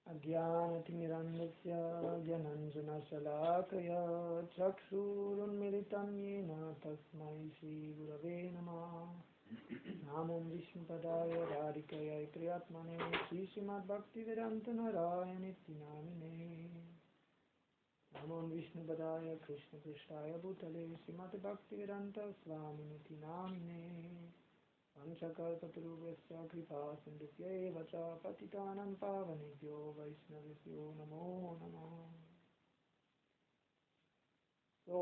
Agyanatimirandasya Gyananjana Shalakaya Chakshurunmilitam Yena Tasmai Shri Gurave Namah Namam Vishnupadaya Radhikaya Priyatmane Shri Srimad Bhaktivedanta Narayanitti Namine Namam Vishnupadaya Krishna Krishnaya Bhutale Srimad Bhaktivedanta Swaminiti Namine Panchakalpatarubhasya kripa sindhubhya eva cha patitanam pavanebhyo vaishnavibhyo namo namah. So,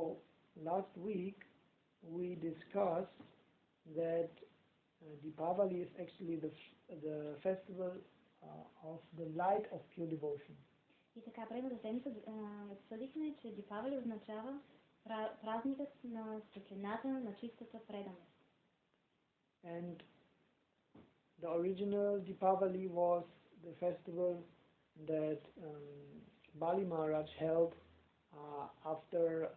last week we discussed that Dipavali is actually the festival of the light of pure devotion. И така, предната седмица съдихме, че Дипавали означава празникът на светлината на чистата преданост. And the original Dipavali was the festival that Bali Maharaj held after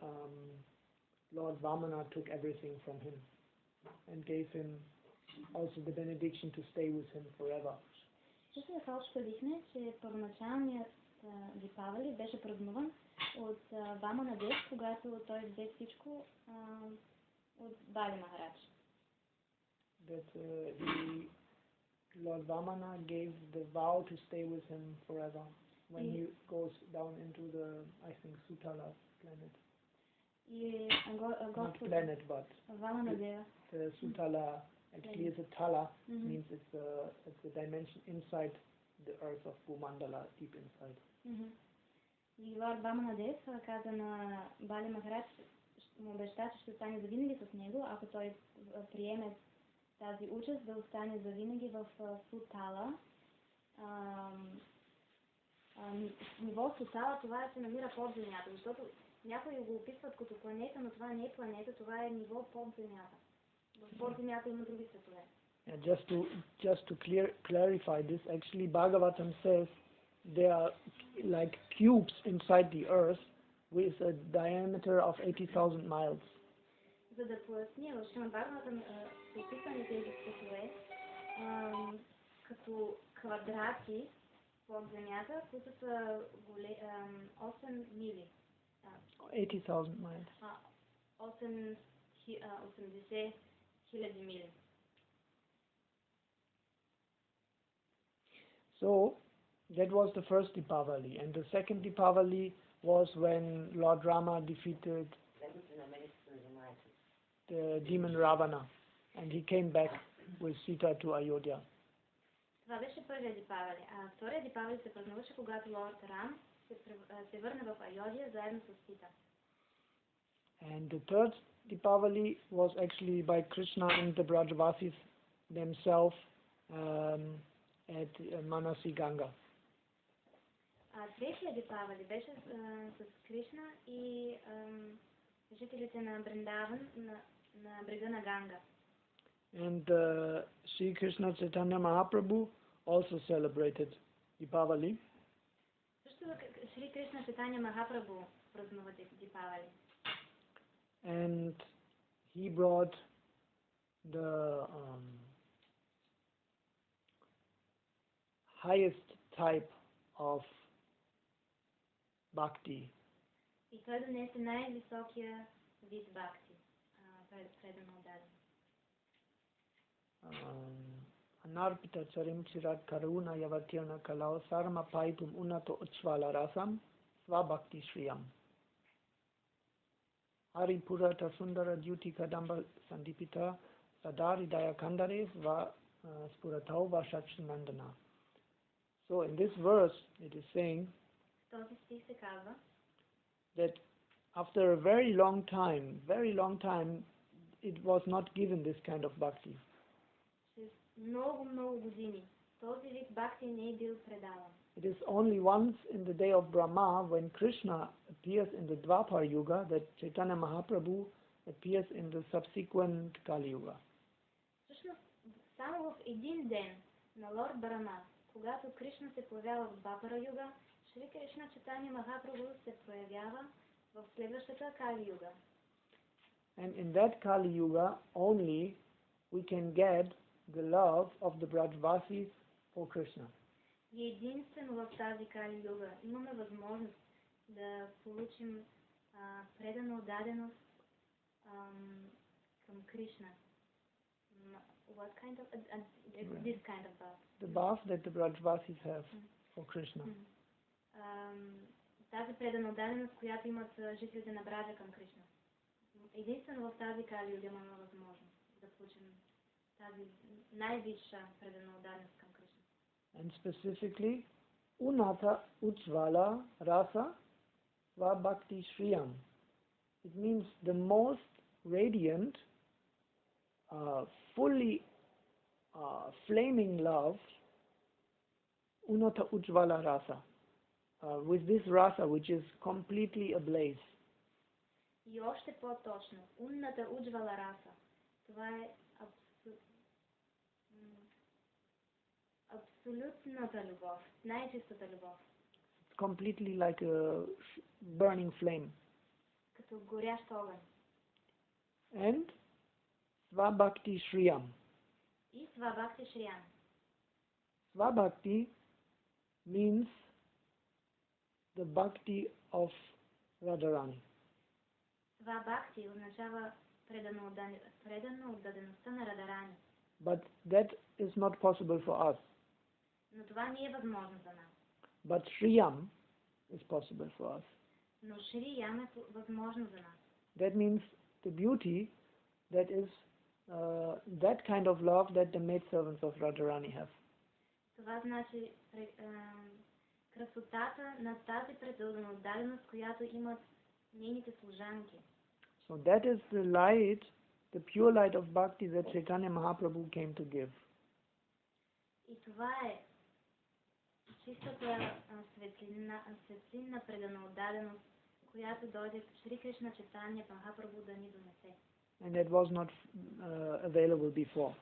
Lord Vamana took everything from him and gave him also the benediction to stay with him forever. Също така обсъдихме, че първоначалният Дипавали беше празнуван от Вамана Дев, когато той взе всичко от Бали Махарадж. That Lord Vamana gave the vow to stay with him forever when he goes down into the, I think, Sutala planet. Not planet, but the Sutala actually is a tala, means it's a dimension inside the earth of Bhumandala, deep inside. И Лорд Вамана Дев каза на Бали Махарадж, му обеща, че ще остане завинаги с него, ако той приеме тази участ да остане завинаги в Сутала. Ниво Сутала, това се намира под земята, защото някои го описват като планета, но това не е планета, това е ниво под земята. Под земята има други светове. Just to clarify this, actually Bhagavatam says there are like cubes inside the earth with a diameter of 80,000 miles. За да поясня, в Шримад Бхагаватам са описани тези светове като квадрати под земята, които са 8 мили. 80,000 miles. 80 хиляди мили. So, that was the first Dipavali. And the second Dipavali was when Lord Rama defeated the demon Ravana, and he came back with Sita to Ayodhya. Това беше първият Дипавали, а вторият Дипавали се празнуваше, когато Лорд Рам се върна в Айодия заедно с Сита. And the third Dipavali was actually by Krishna and the Brajavasis themselves at Manasi Ganga. А третият Дипавали беше с Кришна и жителите на Бриндаван на брега на Ганга. And Sri Krishna Chaitanya Mahaprabhu also celebrated Dipavali. Също Шри Кришна Чайтаня Махапрабху празнува Дипавали. And he brought the highest type of bhakti. И той донесе най-високия вид бхакти, предано даден. Anarpita charim chirat karuna yavatirna kalao sarma paitum unato uchvala rasam svabhakti shriyam. Hari purata sundara dyuti kadamba sandipita sadari daya kandare va spuratau va shachimandana. So in this verse it is saying that after a very long time, it was not given this kind of bhakti. Много години този вид бхакти не е бил предаван. It is only once in the day of Brahma when Krishna appears in the Dwapar Yuga that Chaitanya Mahaprabhu appears in the subsequent Kali Yuga. Всъщност, само в един ден на Лорд Брахма, когато Кришна се появява в Двапара Юга, Шри Кришна Чайтаня Махапрабху се проявява в следващата Кали Юга. And in that Kali Yuga only we can get the love of the Brajvasis for Krishna. И единствено в тази Кали Юга имаме възможност да получим предана отдаденост към Кришна. What kind of this kind of bath? The bath that the Brajvasis have for Krishna. Тази предана отдаденост, която имат жителите на Браджа към Кришна. Единствено в тази Кали Юга имаме възможност да получим тази най-висша предана отдаденост към Кришна. And specifically, Unata Ujvala Rasa Va Bhakti Shriyam. It means the most radiant, fully flaming love, Unata Ujvala Rasa. With this rasa, which is completely ablaze. И още по-точно, Унната Уджвала Раса. Това е абсолютната любов, най-чистата любов. It's completely like a burning flame. Като горящ огън. And Svabhakti Shriyam. И Свабхакти Шриям. Svabhakti means the bhakti of Radharani. Свабхакти означава предано отдадеността на Радарани. But that is not possible for us. Но това не е възможно за нас. But Shriyam is possible for us. Но Шриям е възможно за нас. That means the beauty that is that kind of love that the maidservants of Radharani have. Това значи красотата на тази предана отдаденост, която имат нейните служанки. So that is the light, the pure light of bhakti that Chaitanya Mahaprabhu came to give. И това е чистата светлинна предана отдаденост, която дойде Шри Кришна Чайтanya Махапрабху да ни донесе. And that was not available before.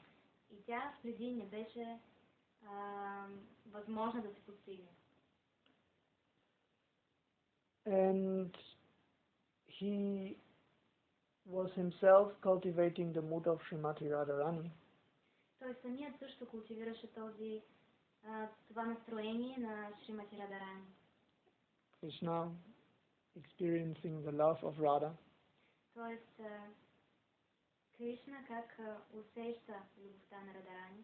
И тя преди не беше възможна да се постигне. And he was himself cultivating the mood of Srimati Radharani. Той самият също култивираше това настроение на Шримати Радарани. Krishna experiencing the love of Radha. Тоест, Кришна как усеща любовта на Радарани.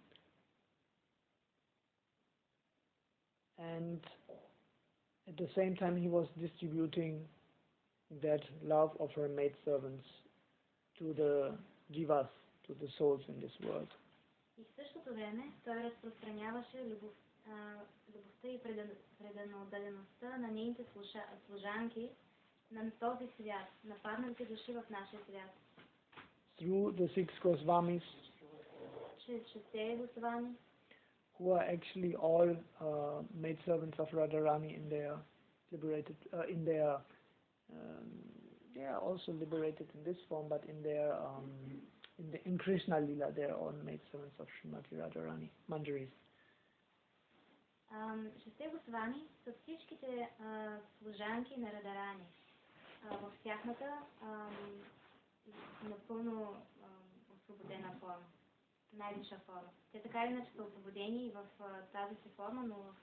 And at the same time he was distributing that love of her maidservants to the jivas, to the souls in this world. И в същото време той разпространяваше любовта и преданно-отдадеността на нейните служанки на този свят, на падналите души в нашия свят. Through the 6 Goswamis, чрез 6 Госвами, who are actually all maidservants of Radharani in their liberated, they are also liberated in this form, but in Krishna Lila, they are all maidservants of Srimati Radharani, Manjaris. 6 Госвами са всичките служанки на Радарани в тяхната напълно освободена форма, най-висша форма. Те така или иначе са освободени и в тази си форма, но в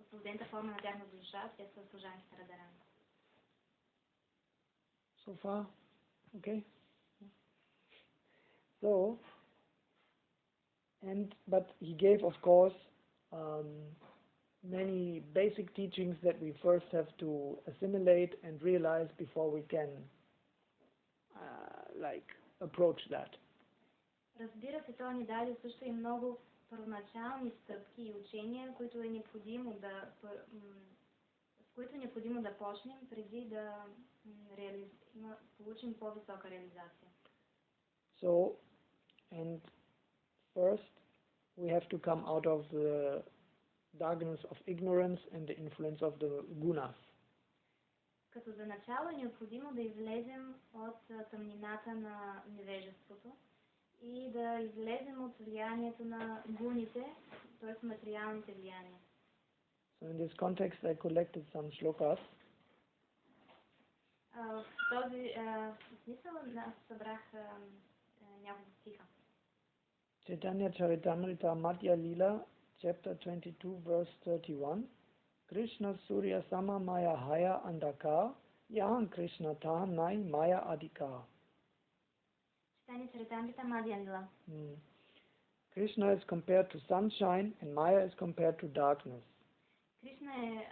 освободената форма на тяхната душа, те са служанките на Радарани. So far, okay. So, but he gave, of course, many basic teachings that we first have to assimilate and realize before we can approach that. Разбира се, той ни даде също и много първоначални стъпки и учения, с които е необходимо да почнем преди да получим по-висока реализация. So, and first we have to come out of the darkness of ignorance and the influence of the gunas. Като за начало е необходимо да излезем от тъмнината на невежеството и да излезем от влиянието на гуните, т.е. материалните влияния. So in this context I collected some shlokas. В този смисъл събрах няколко стиха. Chaitanya Charitamrita Madhya Lila chapter 22, verse 31. Krishna Surya Sama Maya Haya Andaka Yahan Krishna Tahan Nai Maya Adika. Krishna is compared to sunshine and Maya is compared to darkness. Кришна е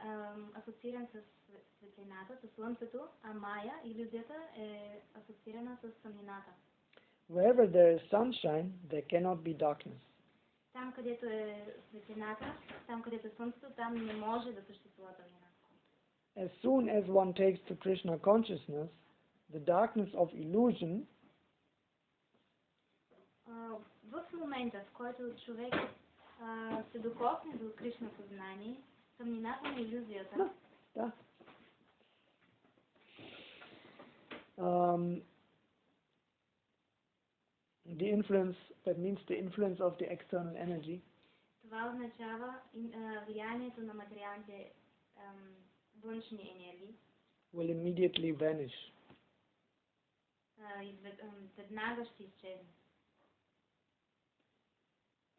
асоцииран с светлината, с слънцето, а Майя, илюзията, е асоциирана с тъмнината. Wherever there is sunshine, there cannot be darkness. Там, където е светлината, там, където е слънцето, там не може да съществува тъмнина. As soon as one takes to Krishna consciousness, the darkness of illusion в момента, в който човек се докосне до Кришна съзнание, тъмнината на илюзията, the influence, that means the influence of the external energy, това означава влиянието на материалните външни енергии, will immediately vanish. Веднага ще изчезне.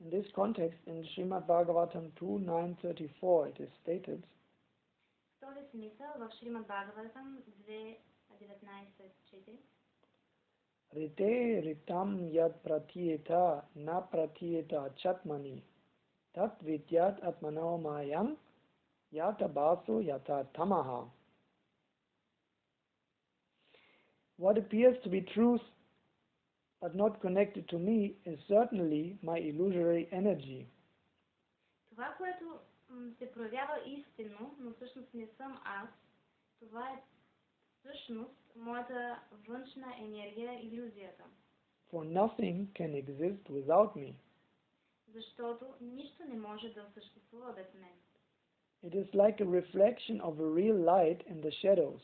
In this context, in Shrimad Bhagavatam 2.9.34, it is stated, в този смисъл, в Шримад Бхагаватам 2.19.4, Rite ritam yad pratyeta na pratyeta chatmani tat vidyat atmano mayam yata baso yata tamaha. What appears to be truth but not connected to me is certainly my illusory energy. Това, което се проявява истинно, но всъщност не съм аз, това е всъщност моята външна енергия, илюзията. For nothing can exist without me. Защото нищо не може да съществува без мен. It is like a reflection of a real light in the shadows.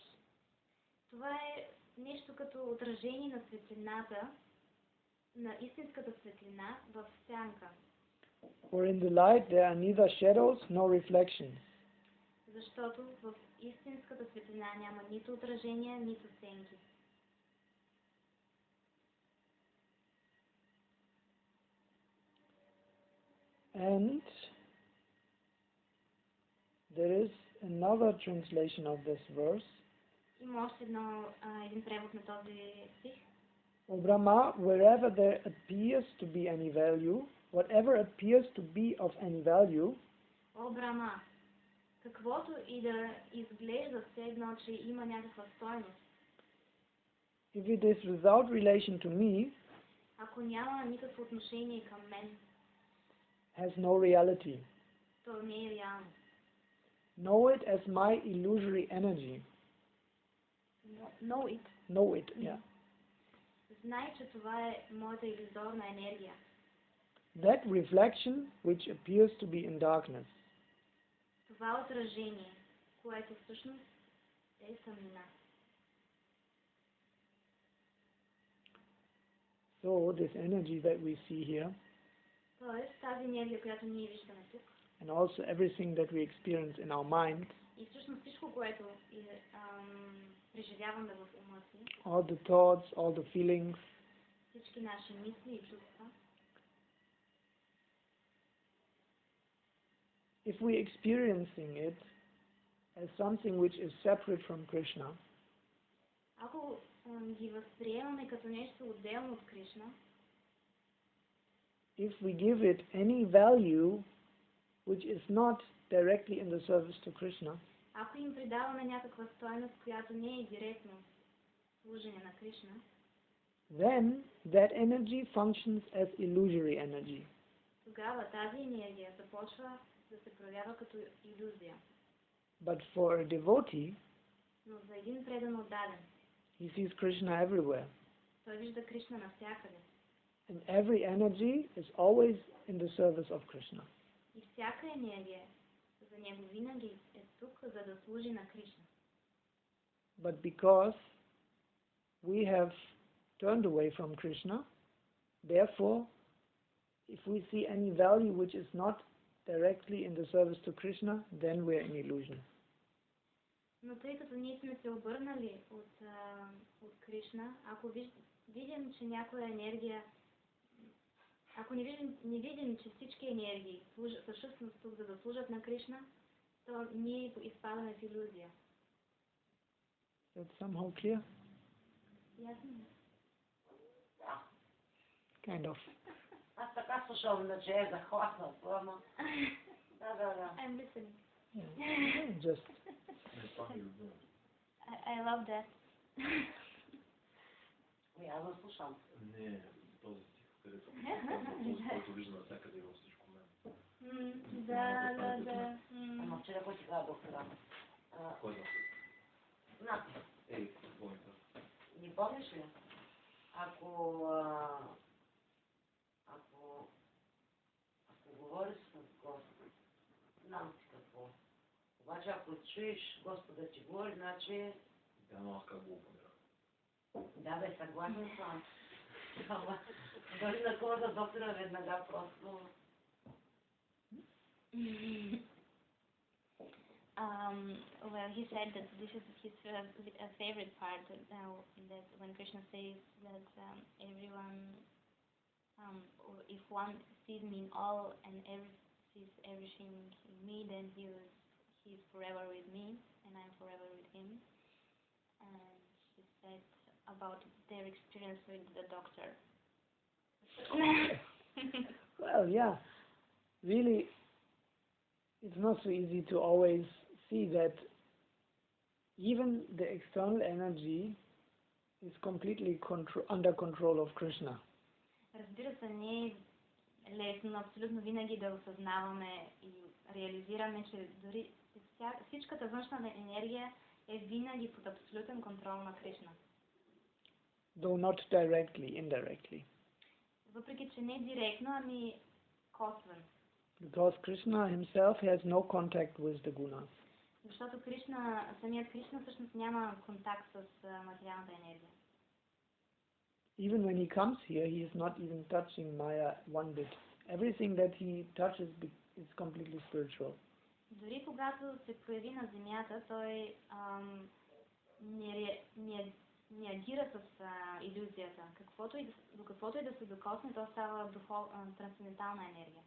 Това е нещо като отражение на светлината, на истинската светлина в сянка. For in the light there are neither shadows nor reflections. Защото в истинската светлина няма нито отражения, нито сенки. And there is another translation of this verse. Има още един превод на този стих. O Brahma, wherever there appears to be any value, whatever appears to be of any value, О Брахма, каквото и да изглежда все едно, че има някаква стойност, if it is without relation to me, ако няма никакво отношение към мен, has no reality. то не е реално. Know it as my illusory energy. Know it. Know it, yeah. Знай, че това е моята илюзорна енергия. That reflection which appears to be in darkness. Това отражение, което всъщност е тъмнина. So this energy that we see here, Тоест, тази енергия, която ние виждаме тук, and also everything that we experience in our mind, и всъщност всичко, което преживяваме в ума си, all the thoughts, all the feelings, всички наши мисли и чувства, if we experiencing it as something which is separate from Krishna, ако ги възприемаме като нещо отделно от Кришна, if we give it any value which is not directly in the service to Krishna, ако им придаваме някаква стойност, която не е директно служение на Кришна, then that energy functions as illusory energy. тогава тази енергия започва да се проявява като илюзия. But for a devotee, Но за един предан отдаден, he sees Krishna everywhere. той вижда Кришна навсякъде. And every energy is always in the service of Krishna. И всяка енергия за него винаги е тук, за да служи на Кришна. But because we have turned away from Krishna, therefore, if we see any value which is not directly in the service to Krishna, then we are in illusion. Но тъй като ние сме се обърнали от Кришна, ако видим, че някоя енергия Ако не видим, че всички енергии са всъщност тук, за да служат на Кришна, то ние изпадаме в илюзия. That's somehow clear? Ясно? Kind of. Аз така слушам, че е захватнато, ама... Да. I'm listening. Yeah. Just. I love that. Аз да слушам. Не, този стих, където този, който вижда навсякъде във всичко мен. Да. Ама вчера кой ти каза доктора? Кой знае? На. Какво ми каза? Не помниш ли? Ако говориш с Господ, знам си какво. Обаче ако чуеш Господа ти говори, значи... Да, но аз как го опонирам? Да, бе, съгласен съм. Дори на колата доктора веднага просто... Well, he said that this is his favorite part, that when Krishna says that everyone, if one sees me in all and sees everything in me, then he's forever with me and I'm forever with him. And she said about their experience with the doctor. Well, yeah. Really, it's not so easy to always see that even the external energy is completely under control of Krishna. Разбира се, не е лесно абсолютно винаги да осъзнаваме и реализираме, че дори всичката външна енергия е винаги под абсолютен контрол на Кришна. Though not directly, indirectly. Въпреки, че не директно, ами косвено. Because Krishna himself has no contact with the gunas. Защото самият Кришна всъщност няма контакт с материалната енергия. Even when he comes here, he is not even touching Maya one bit. Everything that he touches is completely spiritual. Дори когато се появи на земята, той не агира с илюзията. До каквото и да се докосне, то става трансцендентална енергия.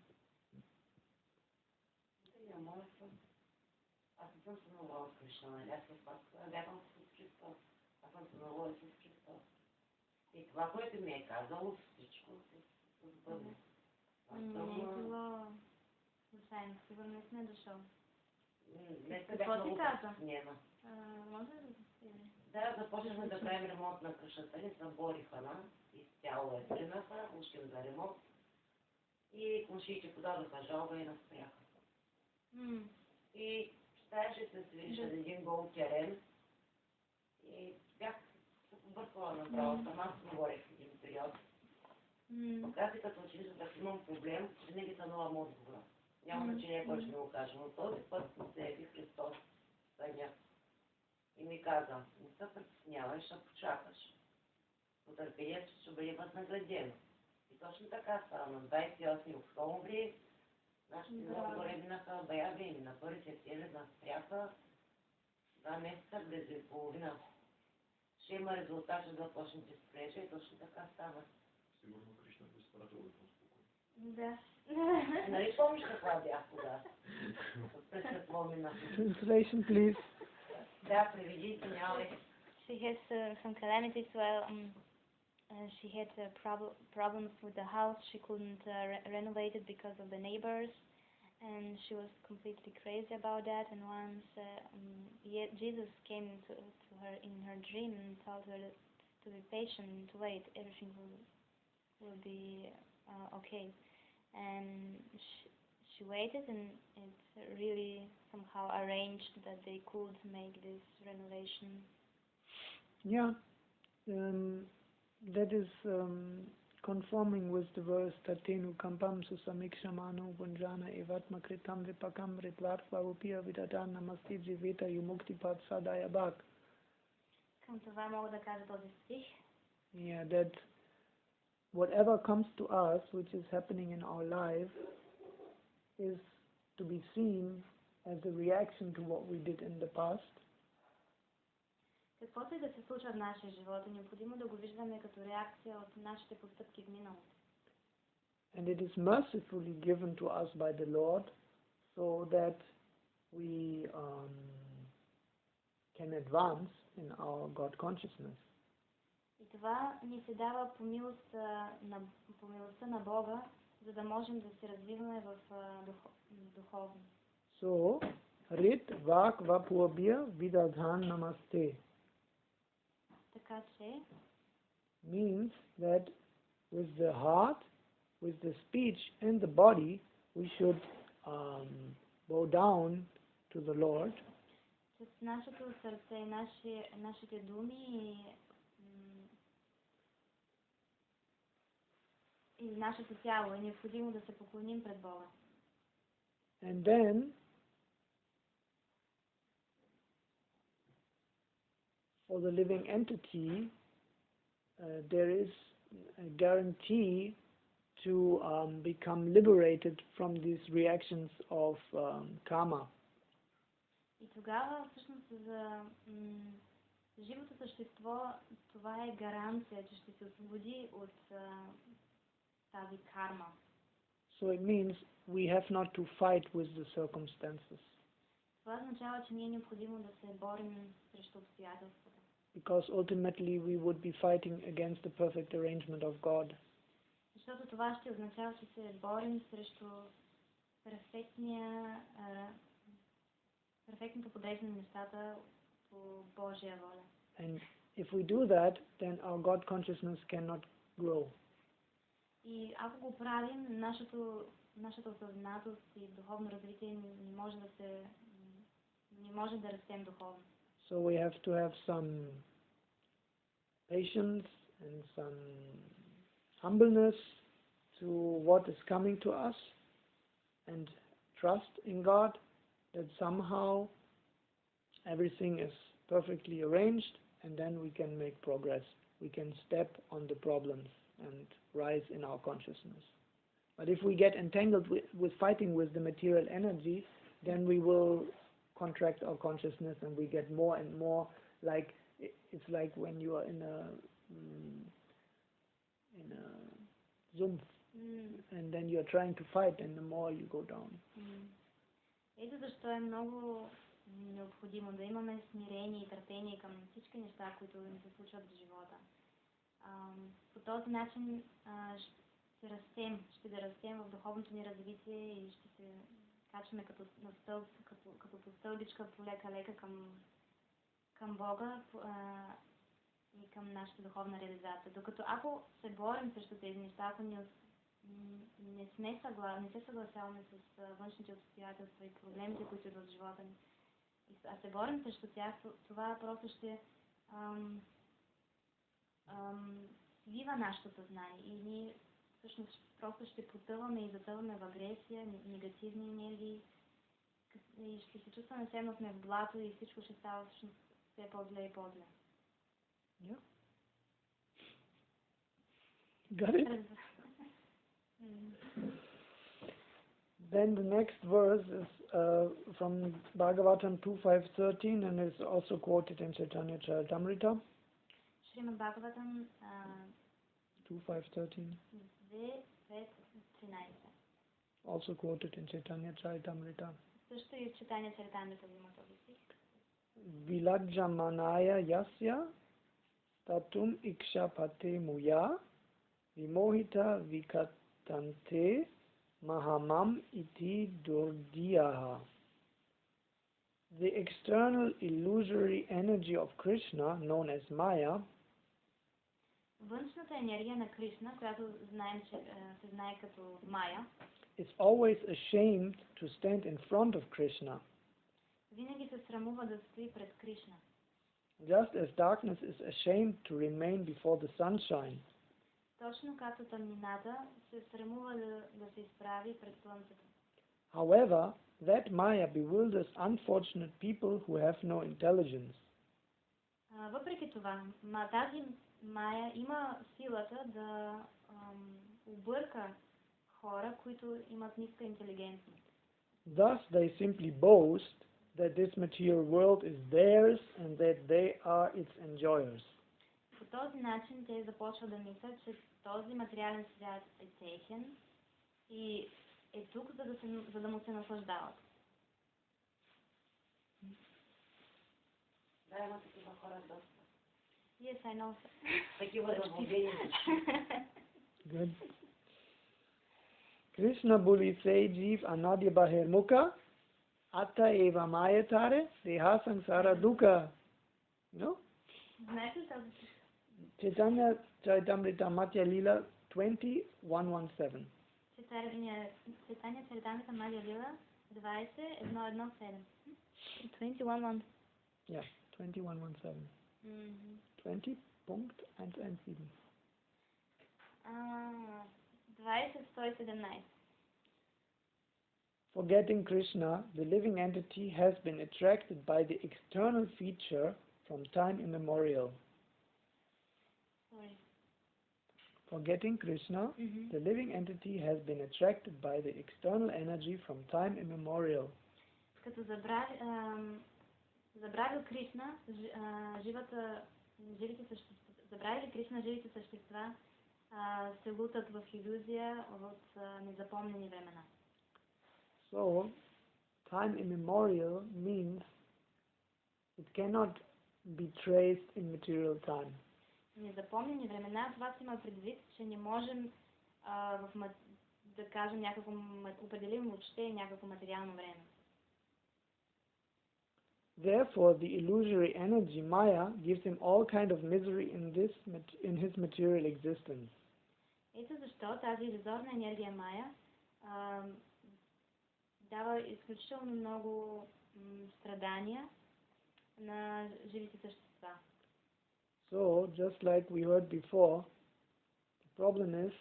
Аз не съм се наложила с Кришна, нали? Аз бягам с Христос. Аз съм се наложила с Христос. И това, което ми е казало, всичко се сбъдне. Не е било случайно, сигурно не сме дошъл. Какво ти каза? Може ли да се Да, започнахме да правим ремонт на къщата ни, събориха изцяло я тринаха, ушим за ремонт. И комшиите подадоха жалба и нас спряха. И ставаше се свиша един гол терен и бях се побъркала направо, сама се говорих в един период. Окази като ученик, да имам проблем, винаги са нова отговора. Няма значение кой ще ми го каже, но този път се яви Христос съня. И ми каза, не се притеснявай, ще почакаш. Потърпението ще бъде възнаградено. И точно така става. На 28 октомври нашите договори минаха баяви и на 1 септември нас спряха 2 месеца, близо и половина. Ще има резултат, ще започнете с плежа и точно така става. Сигурно Кришна го изпратил да успокои. Да. Нали помниш каква бях тогава? През какво минаха? Translation, please. Да, преведи, извинявай. She has some calamities. Well, she had problems with the house. She couldn't renovate it because of the neighbors, and she was completely crazy about that. And once Jesus came to her in her dream and told her to be patient and to wait. Everything will be okay. And she waited, and it really somehow arranged that they could make this renovation. Yeah, that is conforming with the verse Tatenu kampam susamikshamano gunjana evatma kritam vipakam ritvartva upia vidadan namaste jiveta yumuktipat sadaya bhak. Към това мога да кажа този стих. Yeah, that whatever comes to us, which is happening in our life, is to be seen as a reaction to what we did in the past. Каквото и да се случва в нашия живот, е необходимо да го виждаме като реакция от нашите постъпки в миналото. And it is mercifully given to us by the Lord so that we can advance in our God consciousness. И това ни се дава по милостта на Бога, за да можем да се развиваме в духовно. So, Rit Vak Vapurabhya Vidadhan Namaste. Така че Means that with the heart, with the speech and the body, we should bow down to the Lord. с нашето сърце и нашите думи и нашето тяло е необходимо да се поклоним пред Бога. And then for the living entity, there is a guarantee to become liberated from these reactions of karma. И тогава всъщност за живото същество това е гаранция, че ще се освободи от тази карма. So it means we have not to fight with the circumstances. Това означава, че не е необходимо да се борим срещу обстоятелствата. Because ultimately we would be fighting against the perfect arrangement of God. Защото това ще означава, че се борим срещу перфектното подреждане на нещата по Божия воля. And if we do that, then our God consciousness cannot grow. И ако го правим, нашата осъзнатост и духовно развитие не може да растем духовно. So we have to have some patience and some humbleness to what is coming to us and trust in God that somehow everything is perfectly arranged and then we can make progress. We can step on the problems and rise in our consciousness. But if we get entangled with fighting with the material energy, then we will contract our consciousness and we get more and more like it's like when you are in a zoom and then you are trying to fight and the more you go down. Ето защо е много необходимо да имаме смирение и търпение към всички неща, които ни се случват в живота. По този начин ще да растем в духовното ни развитие и ще се качваме като по стълбичка полека-лека към Бога и към нашата духовна реализация. Докато ако се борим срещу тези неща, ако не се съгласяваме с външните обстоятелства и проблемите, които идват в живота ни, а се борим срещу тях, това просто ще свива нашето съзнание и ние всъщност просто ще потъваме и затъваме в агресия, негативни енергии и ще се чувстваме все едно сме в блато и всичко ще става всъщност все по-зле и по-зле. Yeah. Got it? Then the next verse is from Bhagavatam 2.5.13 and is also quoted in Chaitanya Charitamrita. Шримад Бхагаватам 2.5.13. 2.5.13. Also quoted in Chaitanya Charitamrita. Също и в Chaitanya Charitamrita има този стих. Vilajjamanaya yasya tatum ikshapate muya vimohita vikatante mahamam iti durdiyaha. The external illusory energy of Krishna, known as Maya, външната енергия на Кришна, която знаем, че се знае като Майя, is always ashamed to stand in front of Krishna. винаги се срамува да стои пред Кришна. Just as darkness is ashamed to remain before the sunshine. Точно както тъмнината се срамува да се изправи пред слънцето. However, that Maya bewilders unfortunate people who have no intelligence. Въпреки това, тази Майя има силата да обърка хора, които имат ниска интелигентност. Thus they simply boast that this material world is theirs and that they are its enjoyers. По този начин те започват да мислят, че този материален свят е техен и е тук, за да му се наслаждават. Да, има такива хора доста. Yes, I know. Такива заблудени. Good. Krishna boli se jeev anadya bahir mukha atta eva mayatare deha sansara dukkha. No? Знаете ли тази? Chaitanya Charitamrita Madhya Lila 20:117. Читание Чаритамрита Мадхя Лила 20:117. 21:1. Yeah, 20:117. 20.117. 20:117. Forgetting Krishna, the living entity has been attracted by the external feature from time immemorial. Sorry. Forgetting Krishna, the living entity has been attracted by the external energy from time immemorial. Като забравил Кришна, забравили Кришна, живите същества се лутат в илюзия от незапомнени времена. So, time immemorial means it cannot be traced in material time. Незапомнени времена, това си има предвид, че не можем да кажем някакво, определим въобще някакво материално време. Therefore, the illusory energy Maya gives him all kind of misery in his material existence. Ето защо тази илюзорна енергия Майя дава изключително много страдания на живите същества. So, just like we heard before, the problem is,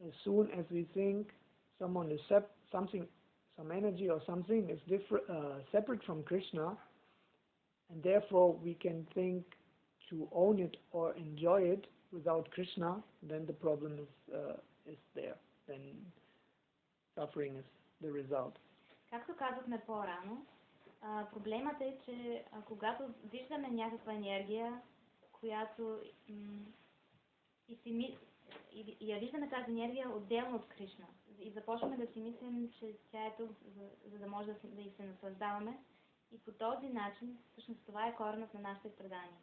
as soon as we think someone is some energy or something is separate from Krishna, and therefore we can think to own it or enjoy it without Krishna, then the problem is there. Then suffering is the result. Както казахме по-рано, проблемът е, че когато виждаме някаква енергия, която и я виждаме тази енергия отделно от Кришна, и започваме да си мислим, че тя е тук, за да може да й се наслаждаваме, и по този начин, всъщност това е коренът на нашите страдания.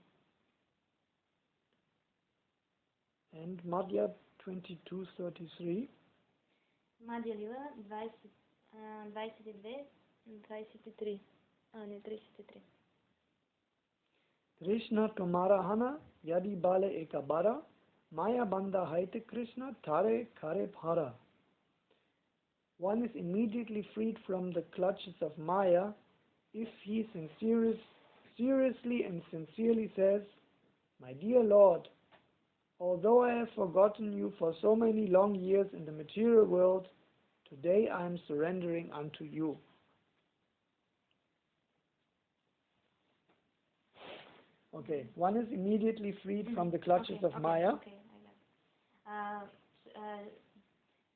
And Madhya 22:33. Мадхя Лила 22:23. Не, 33. Krishna tumara hana yadi bale ekabara maya banda haite Krishna thare khare phara. One is immediately freed from the clutches of Maya if he seriously and sincerely says, "My dear Lord, although I have forgotten you for so many long years in the material world, today I am surrendering unto you." Okay, one is immediately freed from the clutches of Maya.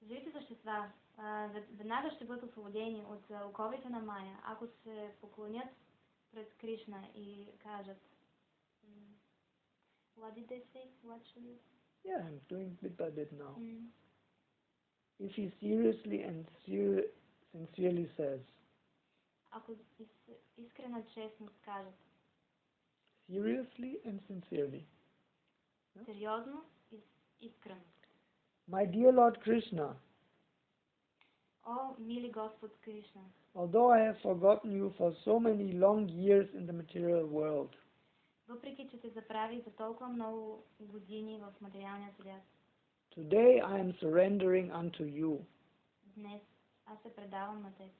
Живите същества веднага ще бъдат освободени от оковите на Майя, ако се поклонят пред Кришна и кажат. What did they say? What should we... Yeah, I'm doing bit by bit now. If he seriously and sincerely says. Ако искрена честност кажат. Seriously and sincerely. Сериозно и искрено. My dear Lord Krishna. О, мили Господ Кришна. Although I have forgotten you for so many long years in the material world. Въпреки че те забравих за толкова много години в материалния свят. Today I am surrendering unto you. Днес аз се предавам на теб.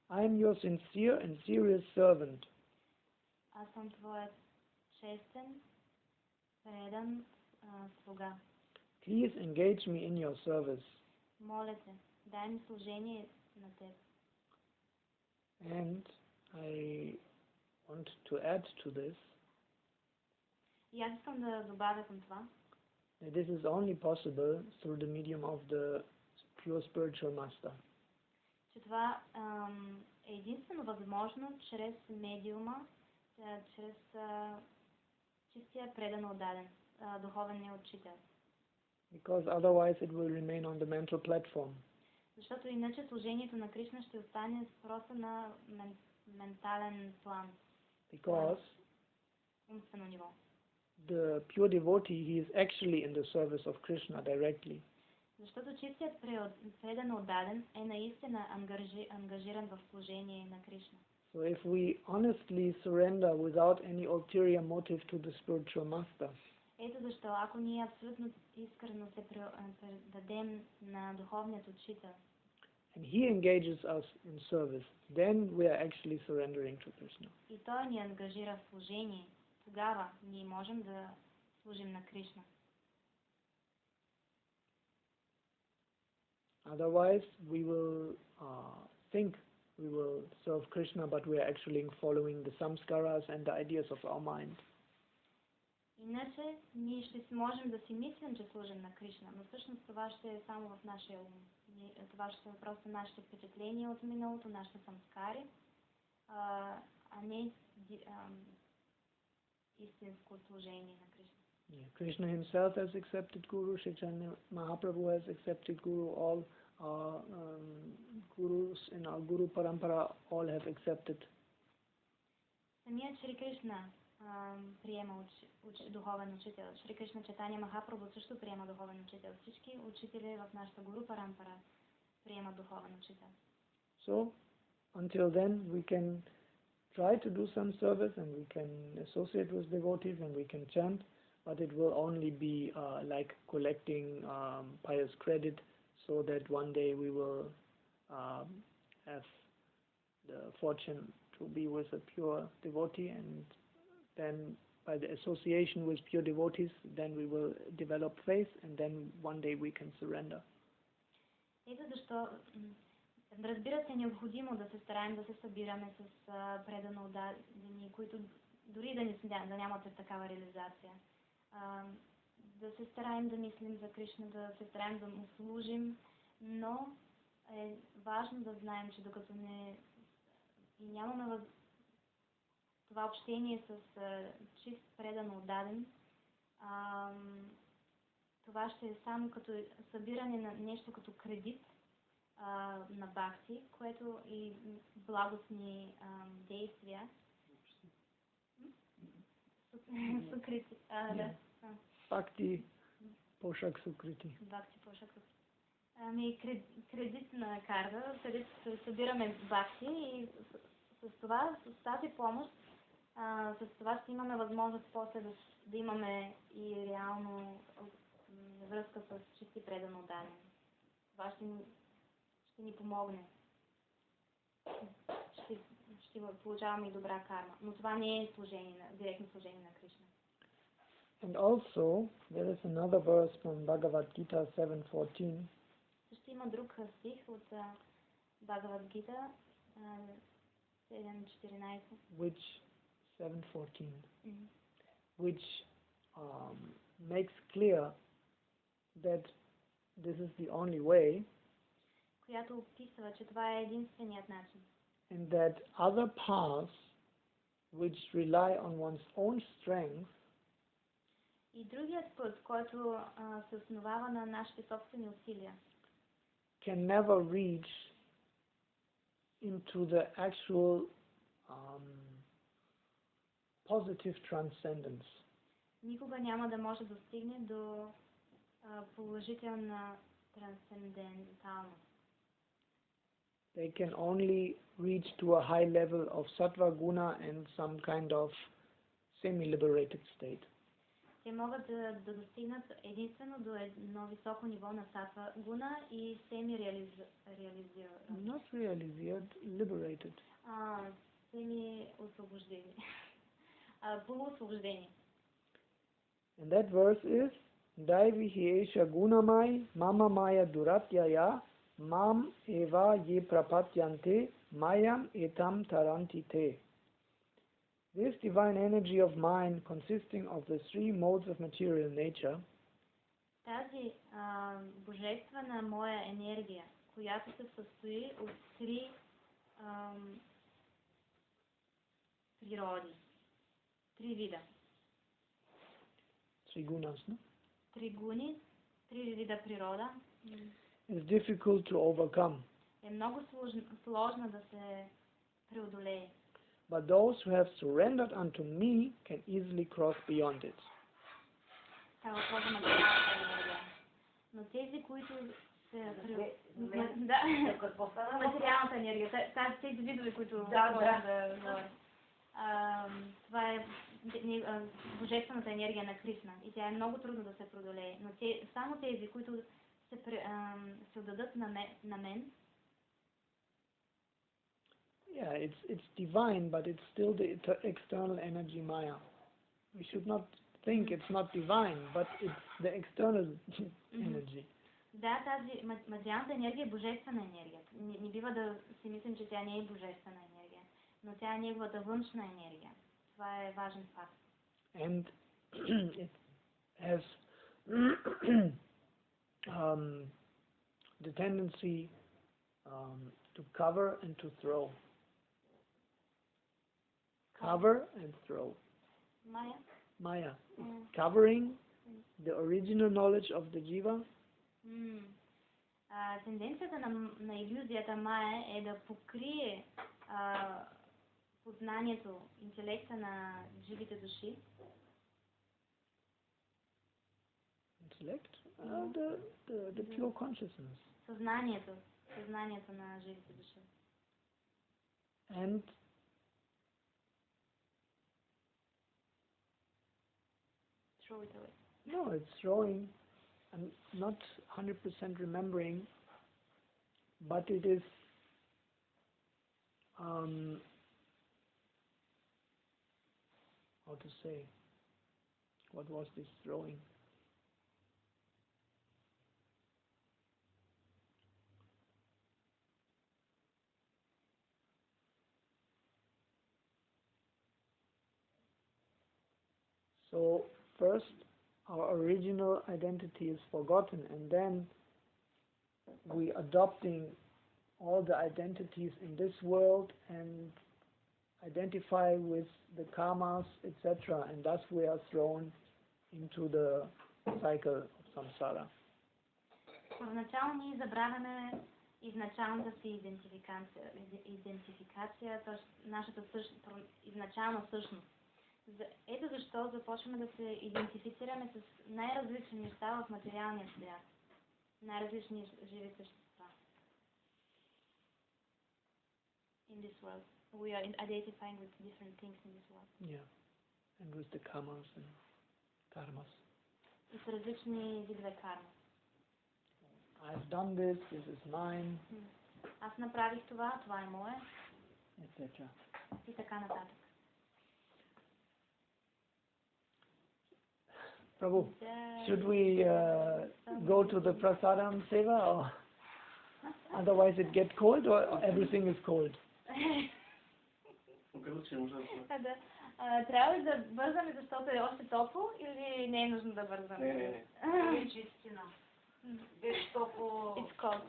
I am your sincere and serious servant. Аз съм твоят честен, предан слуга. Please engage me in your service. Моля те, дай ми служение на теб. And I want to add to this. И аз искам да добавя към това. That this is only possible through the medium of the pure spiritual master. Че това е единствено възможно чрез медиума, чрез чистия предан отдаден, духовен учител. Because otherwise it will remain on the mental platform. Защото иначе служението на Кришна ще остане просто на ментален план. Because умствено ниво. The pure devotee, he is actually in the service of Krishna directly. Защото чистият предан отдаден е наистина ангажиран в служение на Кришна. So if we honestly surrender without any ulterior motive to the spiritual master, ето защо, ако ние абсолютно искрено се предадем на духовният учител, and he engages us in service, then we are actually surrendering to Krishna. И той ни ангажира в служение, тогава ние можем да служим на Кришна. Otherwise, we will think we will serve Krishna, but we are actually following the samskaras and the ideas of our mind. Иначе ние ще можем да си мислим, че служим на Кришна, но всъщност това ще е само в нашия ум. Това ще е просто нашите впечатления от миналото, нашите самскари, а не истинско служение на Кришна. Yeah, Krishna himself has accepted Guru, Chaitanya Mahaprabhu has accepted Guru, all our gurus in our Guru Parampara all have accepted. Самият Шри Кришна приема духовен учител. Шри Кришна Чайтания Махапрабху също приема духовен учител. Всички учители в нашата Гуру Парампара приемат духовен учител. So, until then we can try to do some service and we can associate with devotees and we can chant, but it will only be like collecting pious credit so that one day we will have the fortune to be with a pure devotee, and then by the association with pure devotees, then we will develop faith, and then one day we can surrender. Ето защо, разбира се, е необходимо да се стараем да се събираме с предано отдадени, които дори да нямат такава реализация. Да се стараем да мислим за Кришна, да се стараем да му служим, но е важно да знаем, че докато нямаме това общение с чист предано отдаден, това ще е само като събиране на нещо като кредит на бхакти, което и благостни действия. Сукрити. Да. Bhakti Poshak Sukriti. Бхакти Poshak Sukriti. Кредитна карта, където се събираме бхакти и с това, с тази помощ, с това ще имаме възможност после да имаме и реално връзка с чисти предано отдаден. Това ще ни помогне. Ще получаваме и добра карма. Но това не е директно служение на Кришна. And also, there is another verse from Bhagavad Gita 7:14. Също има друг стих от Бхагават Гита 7:14. Which 7:14, which makes clear that this is the only way, която описва, че това е единственият начин. And that other paths which rely on one's own strength и другият път, който се основава на нашите собствени усилия, can never reach into the actual positive transcendence. Никога няма да може да стигне до положителна трансценденталност. They can only reach to a high level of sattva guna and some kind of semi-liberated state. Те могат да достигнат единствено до едно високо ниво на сатва гуна и семи-реализиран. Not realized, liberated. Семи-освобождени. Полуосвобождени. And that verse is Daivihi esha gunamai mama maya duratyaya mam eva ye prapatyante mayam etam taranti te. This divine energy of mine, consisting of the three modes of material nature, тази божествена моя енергия, която се състои от три природи, три вида. Три gunas, no? Три гуни, три вида природа. is difficult to overcome. Е много сложна да се преодолее. But those who have surrendered unto me can easily cross beyond it. Става въпрос за материалната енергия. Но тези, които се... Да, материалната енергия. Тези видове, които можем да говорим. Това е божествената енергия на Кришна. И тя е много трудно да се преодолее. Но само тези, които се отдадат на мен. Yeah, it's divine, but it's still the external energy Maya. We should not think it's not divine, but it's the external energy. Да, тази материалната енергия е божествена енергия. Не бива да си мислим, че тя не е божествена енергия, но тя е неговата външна енергия. Това е важен факт. And it has the tendency to cover and to throw. Cover and throw. Maya. Covering the original knowledge of the jiva. Тенденцията на илюзията Майя е да покрие познанието, интелекта на живите души. Intellect? The pure consciousness. Съзнанието на живите души. And throw it away. No, it's throwing. I'm not 100% remembering, but it is how to say? What was this throwing? So first, our original identity is forgotten, and then we adopting all the identities in this world and identify with the karmas, etc., and thus we are thrown into the cycle of samsara. Първоначално ние забравяме изначалната си идентификация, т.е. нашата изначална същност. Ето защо започваме да се идентифицираме с най-различни неща в материалния свят. Най-различни живи същества. In this world. We are identifying with different things in this world. Yeah. And with the karmas and karmas. И с различни видове карма. I've done this is mine. Аз направих това е мое. Etc. И така нататък. Prabhu, should we go to the prasadam seva, or otherwise it gets cold, or everything is cold? Трябва ли да бързаме, защото е още топло, или не е нужно да бързаме? Не, чистина. Беше топло. It's cold.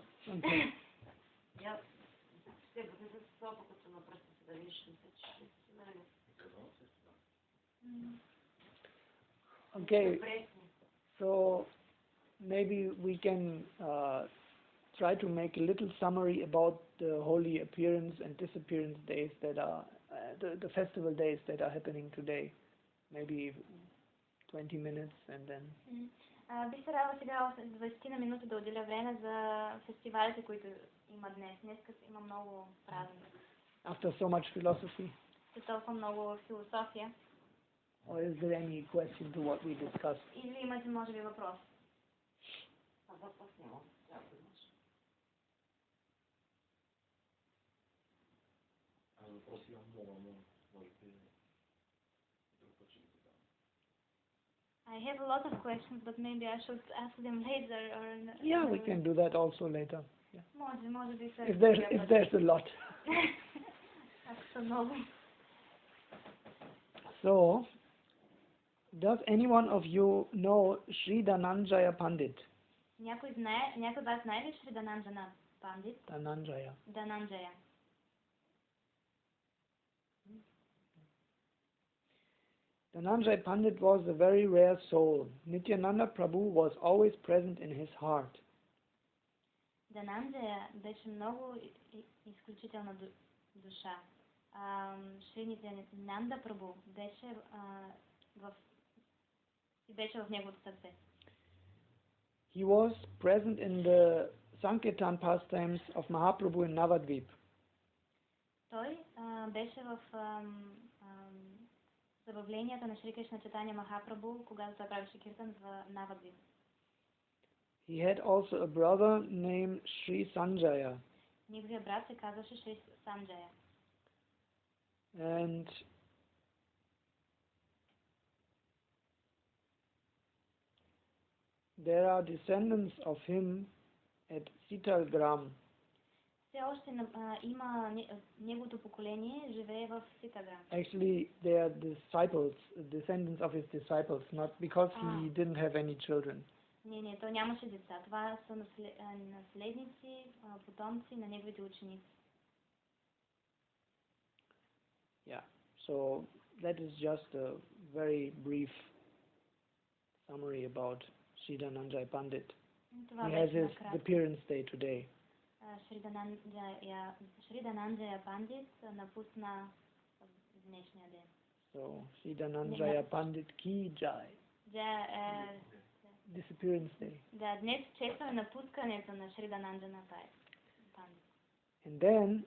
Ще бъде с топло, като напръсти се да видиш, мисля, че ще се знае. Okay, so maybe we can try to make a little summary about the holy appearance and disappearance days that are the festival days that are happening today. Maybe 20 minutes and then. Бих се радвала сега 20 на минути да отделя време за фестивалите, които има днес. Днес има много празник. After so much philosophy. След толкова много философия. Or is there any question to what we discussed? Или имате, може би, въпрос? Въпрос няма. Въпрос имам много, но може би друг път ще ги задам. I have a lot of questions, but maybe I should ask them later or... Yeah, we can do that also later. Yeah. Може би if there's a lot. Ако са много. So, does anyone of you know Sri Dhananjaya Pandit? Някой от вас знае ли Шри Дhananjana Pandit? Dhananjaya. Dhananjaya Pandit was a very rare soul. Nityananda Prabhu was always present in his heart. Дананджая беше много изключителна душа. Шрините Нанда Прабху беше в неговото сърце. He was present in the Sankirtan pastimes of Mahaprabhu in Navadvip. Той беше в забавленията на Шри Кришна Чайтания Махапрабху, когато той правеше киртан в Навадвип. He had also a brother named Sri Sanjaya. Неговия брат се казваше Шри Санджая. And there are descendants of him at Sitalgram. Все още има неговото поколение живее в Ситаграм. Actually, they are disciples, descendants of his disciples, not because he didn't have any children. Не, той нямаше деца. Това са наследници, потомци на неговите ученици. Yeah, so that is just a very brief summary about Sri Dhananjay Pandit. He has his appearance day today. Шри Дhananjaya Пандит напусна днешния ден. So, Sri Dhananjaya Pandit ki jai. Disappearance day. Да, днес честваме напускането на Шри Дhananjaya Пандит. And then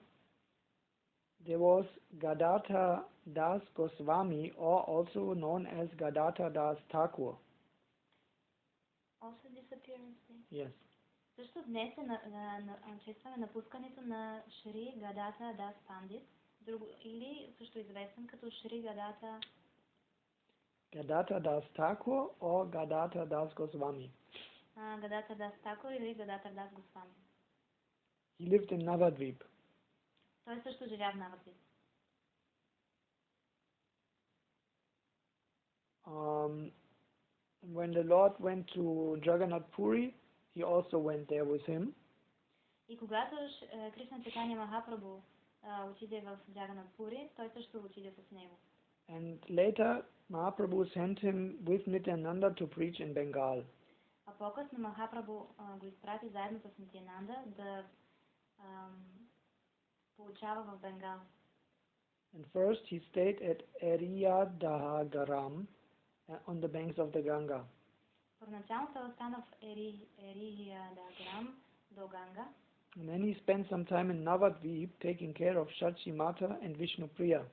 there was Gadadhar Das Goswami, or also known as Gadadhar Das Thakur. Also disappearance day? Yes. Също днес честваме напускането на Шри Гадата Дас Пандит, или също известен като Шри Гадата Gadadhar Das Thakur or Gadadhar Das Goswami. Гадата Дас Такур или Гадата Дас Госвами. He lived in Navadvip. Той също живя в Навадвип. When the Lord went to Jagannath Puri, he also went there with him. И когато Кришна Чайтания Махапрабху отиде в Джаганат Пури, той също отиде с него. And later, Mahaprabhu sent him with Nityananda to preach in Bengal. А по-късно Махапрабху го изпрати заедно с Нитянанда да получава в Бенгал. And first he stayed at Eriyadagaram on the banks of the Ganga. Първоначално той остана в Ерiyadagaram до Ганга. And then he spent some time in Navadvip taking care of Shachi Mata and Vishnupriya.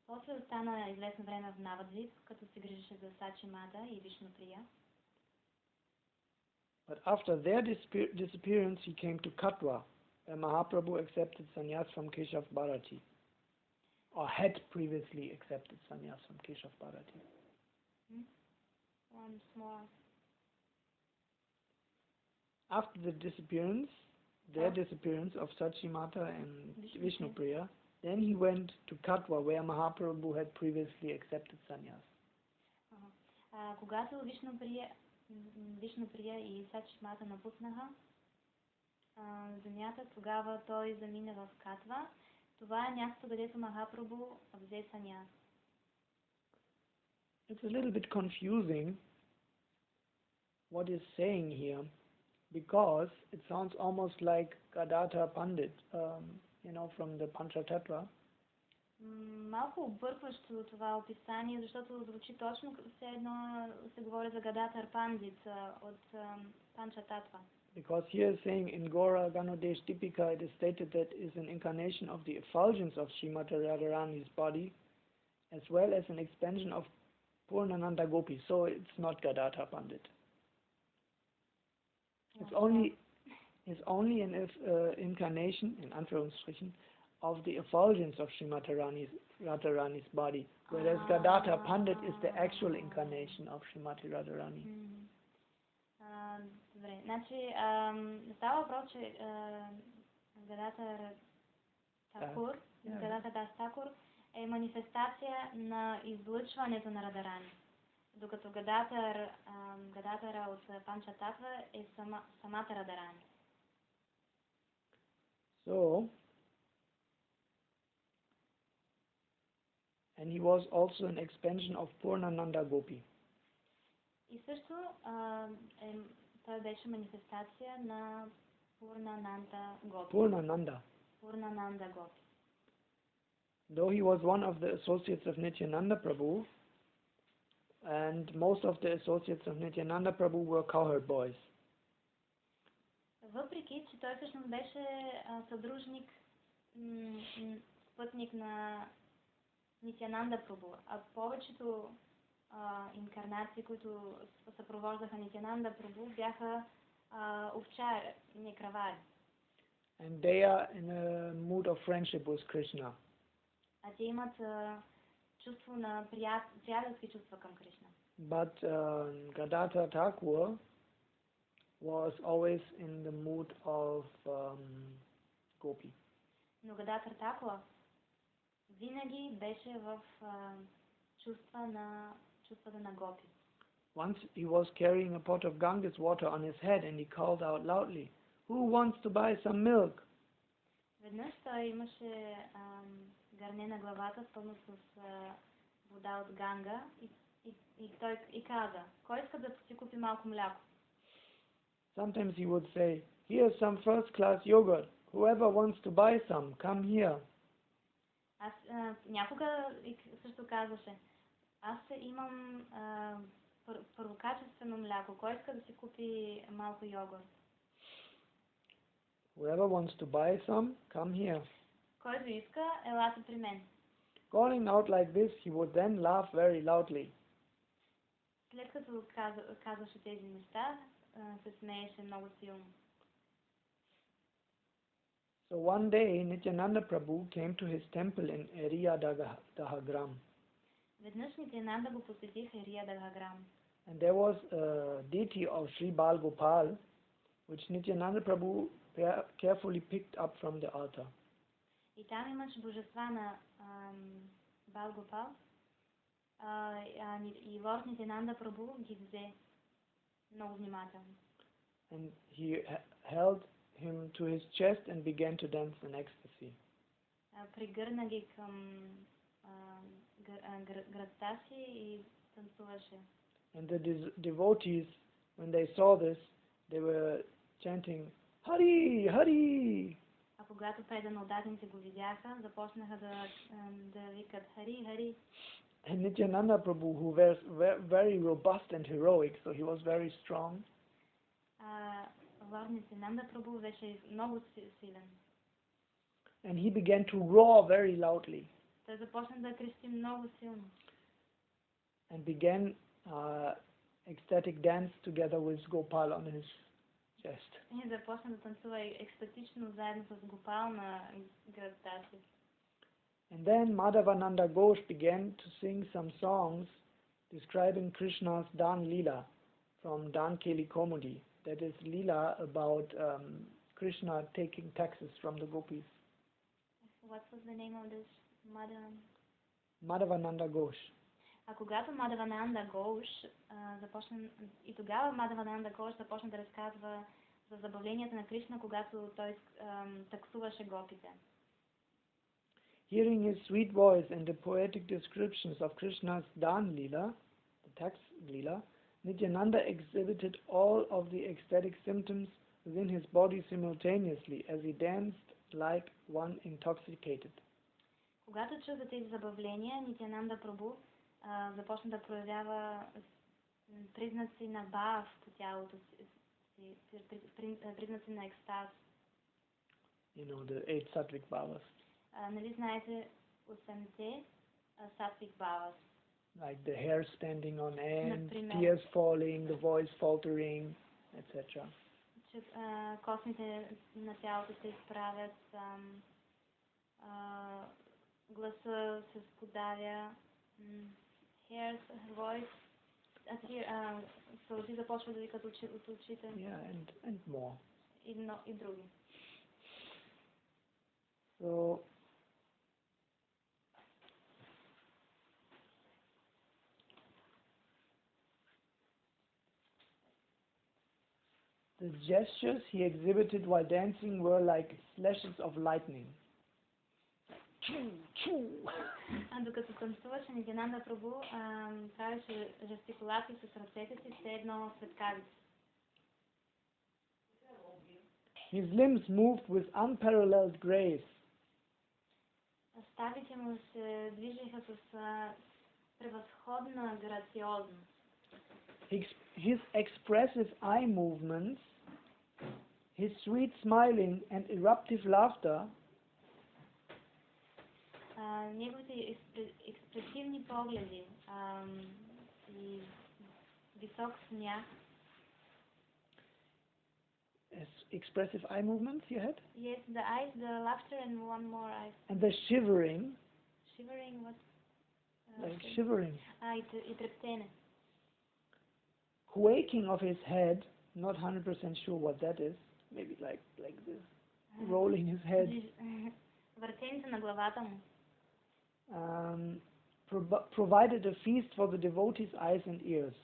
После остана известно време в Навадвип, като се грижеше за Сачи Мата и Вишнуприя. But after their disappearance, he came to Katwa, where Mahaprabhu accepted sannyas from Keshav Bharati, or had previously accepted sannyas from Keshav Bharati. Once more. After the disappearance, their disappearance of Sachi Mata and Vishnupriya, then he went to Katwa, where Mahaprabhu had previously accepted sannyas. Когато Вишнуприя и Сачи Мата напуснаха земята, тогава той замина в Катва. Това е място, където Махапрабху взе саньяс. It's a little bit confusing what is saying here, because it sounds almost like Gadadhar Pandit, from the Panchatattva. Малко объркващо това описание, защото звучи точно като все едно се говори за Гададхар Пандит от Panchatattva. Because here is saying in Gora Ganodesh Dipika it is stated that is an incarnation of the effulgence of Srimati Radharani's body, as well as an expansion of Purnananda Gopi. So it's not Gadadhar Pandit. It's only an incarnation, in Anführungsstrichen, of the effulgence of Srimati Radharani's body, whereas Gadadhar Pandit is the actual incarnation of Srimati Radharani. Добре, значи става въпрос, че Гададхар Дас Такур е манифестация на излъчването на Радарани, докато Гададхара от Panchatattva е самата Радарани. So, and he was also an expansion of Purnananda Gopi. И също той беше манифестация на Purnananda Gopi. Purnananda. Purnananda Gopi. Though he was one of the associates of Nityananda Prabhu, and most of the associates of Nityananda Prabhu were cowherd boys. Въпреки, че той всъщност беше съдружник, спътник на Нитянанда Прабhu, а повечето инкарнации, които съпровождаха Нитянанда Прабhu, бяха овчари, не кравари. And they are in a mood of friendship with Krishna. А те имат чувство на приятелски чувства към Кришна. But Gadadhar Thakur was always in the mood of Gopi. Но Гададхар Такур винаги беше в чувствата на Гопи. Once he was carrying a pot of Ganges water on his head and he called out loudly, "Who wants to buy some milk?" Веднъж той имаше гърне на главата, пълно с вода от Ганга и той каза, кой иска да си купи малко мляко? Sometimes he would say, "Here's some first-class yogurt. Whoever wants to buy some, come here." Аз някога също казваше, аз имам първокачествено мляко, кой иска да си купи малко йогурт? Whoever wants to buy some, come here. Който иска, елате при мен. Calling out like this, he would then laugh very loudly. След като казваше тези неща, се смееше много силно. So one day, Nityananda Prabhu came to his temple in Dahagram. Веднъж Нитянанда го посетих Ерия Дагаграм. And there was a deity of Sri Bal Gopal, which Nityananda Prabhu carefully picked up from the altar. И там имаше божества на Бал Гопал, и лорд Нитянанда Прабу ги взе много внимателно. And he held him to his chest and began to dance in ecstasy. Пригърна ги към гръдта си и танцуваше. And the devotees, when they saw this, they were chanting, "Hari, Hari!" А когато преданодатните го видяха, започнаха да викат Хари, Хари. And Nityananda Prabhu, who was very robust and heroic, so he was very strong. Лорд Нитянанда Прабу беше много силен. And he began to roar very loudly. Той започна да крещи много силно. And began ecstatic dance together with Gopal on his chest. И започна да танцува екстатично заедно с Гопал на гръдта си. And then Madhavananda Ghosh began to sing some songs describing Krishna's Dan Leela from Dan Keli Komudi. That is Leela about Krishna taking taxes from the gopis. What was the name of this? Madhavananda Ghosh. А когато Мадавананда Гоуш започна, и тогава Мадавананда Гоуш започна да разказва за забавленията на Кришна, когато той таксуваше гопите. Hearing his sweet voice and the poetic descriptions of Krishna's Dan Leela, the tax Leela, Nityananda exhibited all of the ecstatic symptoms within his body simultaneously as he danced like one intoxicated. Когато чу за тези забавления, Нитянанда Прабу започна да проявява признаци на бав по тялото си, признаци на екстаз. You know, the 8 sattvic bhavas. Нали знаете 8-те sattvic bhavas? Like the hair standing on end, Например, tears falling, the voice faltering, etc. Че космите на тялото се изправят, гласа се сподавя, hairs, voice, сълзи започва да викат от очите. Yeah, and more. И други. So, the gestures he exhibited while dancing were like flashes of lightning. Докато танцуваше, Нитянанда Прабу правеше жестикулации с ръцете си, все едно светкавици. His limbs moved with unparalleled grace. Ставите му се движеха с превъзходна грациозност. His expressive eye movements, his sweet smiling and eruptive laughter неговите експресивни погледи и висок смях. Expressive eye movements you had? Yes, the eyes, the laughter, and one more eye. And the shivering. Shivering what? Like shivering. И трептене. Quaking of his head, not 100% sure what that is. Maybe like this, rolling his head. Въртенето на главата му. Provided a feast for the devotees' eyes and ears.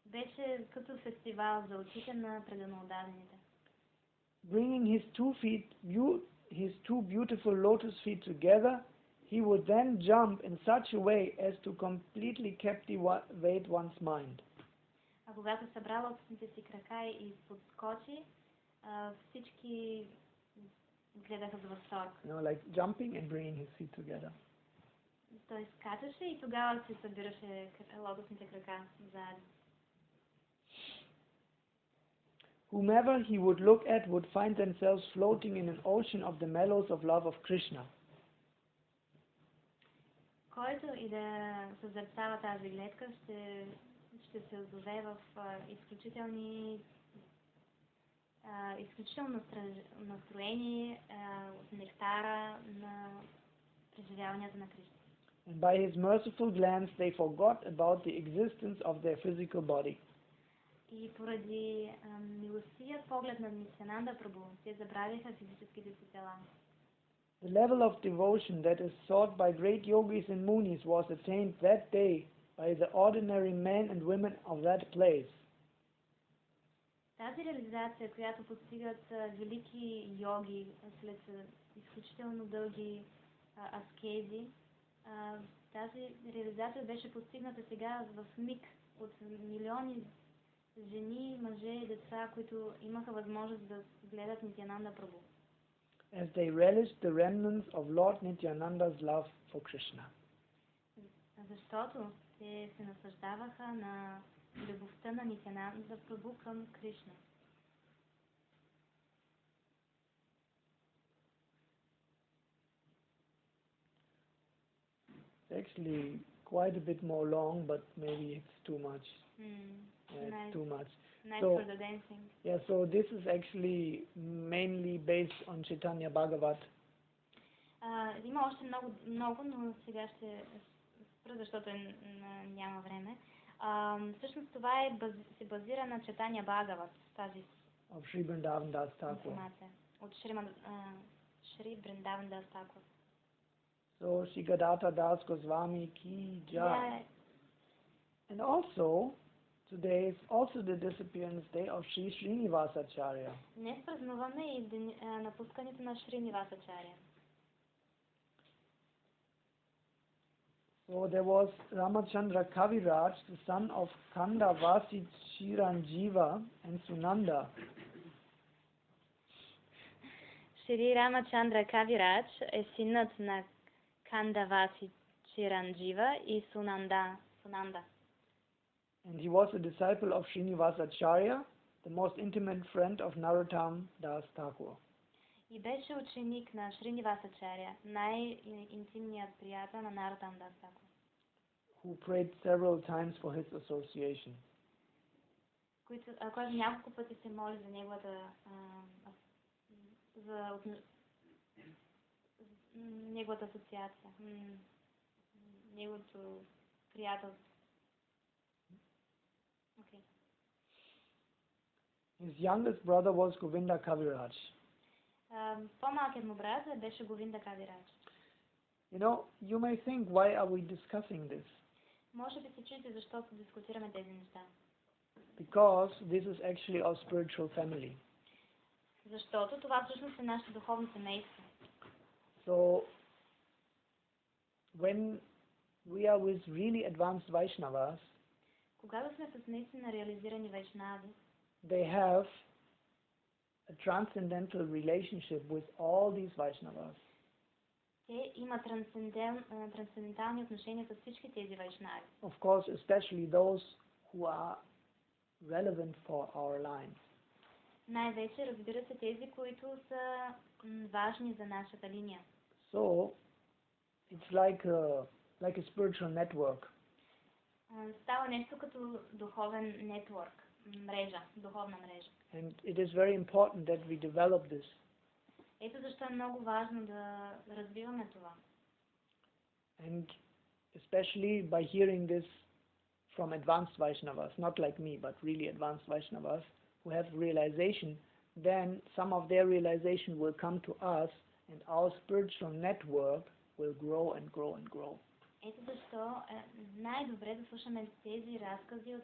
Беше като фестивал за очите на преданодадените. Bringing his two beautiful lotus feet together, he would then jump in such a way as to completely captivate one's mind. А когато събра лотосните си крака и подскочи, всички гледаха с възторг. Like jumping and bringing his feet together. Той скачаше и тогава се събираше лотосните крака заедно. Whomever he would look at would find themselves floating in an ocean of the mellows of love of Krishna. Който и да съзерцава тази гледка, ще се озове в изключително настроение от нектара на преживяванията на Кришна. And by his merciful glance they forgot about the existence of their physical body. И поради милостивия поглед на Нитянанда Прабху, те забравиха физическите си тела. The level of devotion that is sought by great yogis and munis was attained that day by the ordinary men and women of that place. Тази реализация, която постигат велики йоги след изключително дълги аскези, тази реализация беше постигната сега в миг от милиони жени, мъже и деца, които имаха възможност да гледат Нитянанда Прабху. As they relished the remnants of Lord Nityananda's love for Krishna. Защото те се наслаждаваха на любовта на Нитянанда Прабху към Кришна. Actually quite a bit more long, but maybe it's too much. Nice. Too much. Nice So, for the dancing. Yeah, so this is actually mainly based on Chaitanya Bhagavat. Има още много, но сега ще спра, защото няма време. Всъщност това се базира на Chaitanya Bhagavat, тази of Sri Vrindavan Das Thakur. информация от Шри Вриндаvan Das Thakur. So Shri Gadadhar Das Goswami ki jai. And also today is also the disappearance day of Shri Srinivasacharya. Днес празнуваме и напускането на Шринивасачаря. So there was Ramachandra Kaviraj, the son of Kandavasi Chiranjiva and Sunanda. Шри Рамачандра Кавирадж е синът на Кандаваси Чиранджива и Sunanda. And he was a disciple of Srinivasacharya, the most intimate friend of Narottam Das Thakur. И беше ученик на Шринивасачаря, най-интимният приятел на Нароттам Дас Такур. Who prayed several times for his association. Който няколко пъти се моли за неговата неговата асоциация, неговото приятелство. Okay. His youngest brother was Govinda Kaviraj. По-малкият му брат беше Говинда Кавирадж. You know, you may think, why are we discussing this? Може би се чуете защо дискутираме тези неща. Because this is actually our spiritual family. Защото това всъщност е нашето духовно семейство. So, when we are with really advanced Vaishnavas, когато сме с наистина реализирани вайшнави, they have a transcendental relationship with all these Vaishnavas. Те имат трансцендентални отношения с всички тези вайшнави. Of course, especially those who are relevant for our line. Най-вече, разбира се, тези, които са важни за нашата линия. So, it's like a spiritual network. Става нещо като духовен нетворк, мрежа, духовна мрежа. And it is very important that we develop this. Ето защо е много важно да развиваме това. And especially by hearing this from advanced Vaishnavas, not like me, but really advanced Vaishnavas who have realization, then some of their realization will come to us and our spiritual network will grow and grow and grow. Ето защо е най-добре да слушаме тези разкази от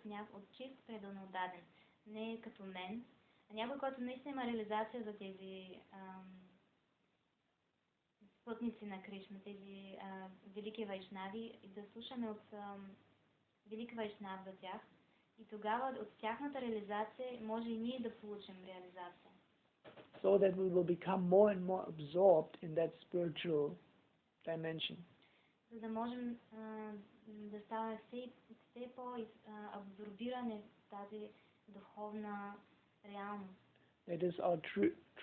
чист преданодаден, не като мен, а някой, който наистина има реализация за тези пътници на Кришна, тези велики вайшнави, и да слушаме от велики вайшнав за тях. И тогава от тяхната реализация може и ние да получим реализация. So that we will become more and more absorbed in that spiritual dimension. За да можем да ставаме все по-абсорбирани в тази духовна реалност. That is our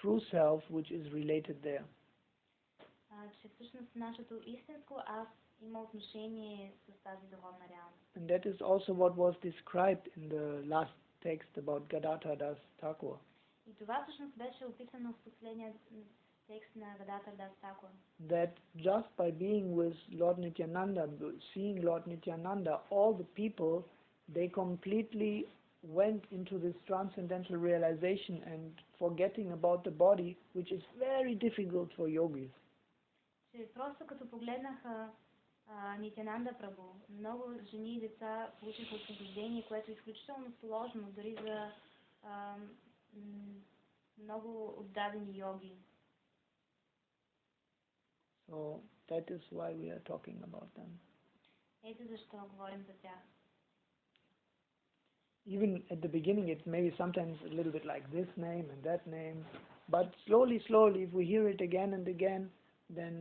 true self which is related there. Че всъщност нашето истинско аз има отношение с тази духовна реалност. And that is also what was described in the last text about Gadadhar Das Thakur. И това всъщност беше описано в последния текст на Гададхар Дас Такур. That just by being with Lord Nityananda, seeing Lord Nityananda, all the people, they completely went into this transcendental realization and forgetting about the body, which is very difficult for yogis. Че просто като погледнаха Нитянанда Прабху, много жени и деца получиха освобождение, което е изключително сложно, дори за много отдадени йоги. So that is why we are talking about them. Ето защо говорим за тях. Even at the beginning, it's maybe sometimes a little bit like this name and that name, but slowly, if we hear it again and again, then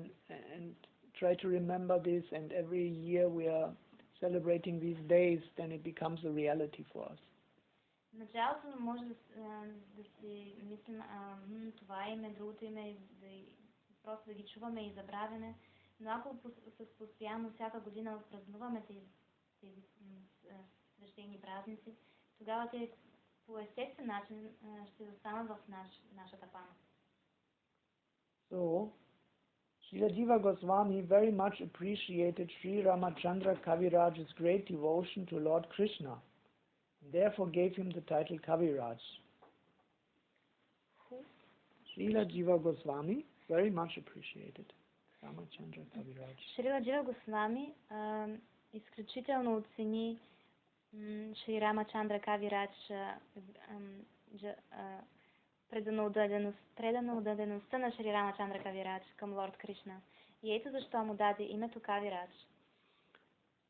and try to remember this, and every year we are celebrating these days, then it becomes a reality for us. В началото може да си мислим, това име, другото име, просто да ги чуваме и забравяме, но ако с постоянно всяка година празнуваме тези свещени празници, тогава те по естествен начин ще застанат в нашата памет. So, Srila Jiva Goswami very much appreciated Sri Ramachandra Kaviraj's great devotion to Lord Krishna, and therefore gave him the title Kaviraj. Srila Jiva Goswami very much appreciated Ramachandra Kaviraj. Шрила Джива Госвами изключително оцени Шри Рамачандра Кавирадж преданодадеността на Шри Рамачандра Кавирадж към Лорд Кришна. И ето защо му даде името Кавирадж.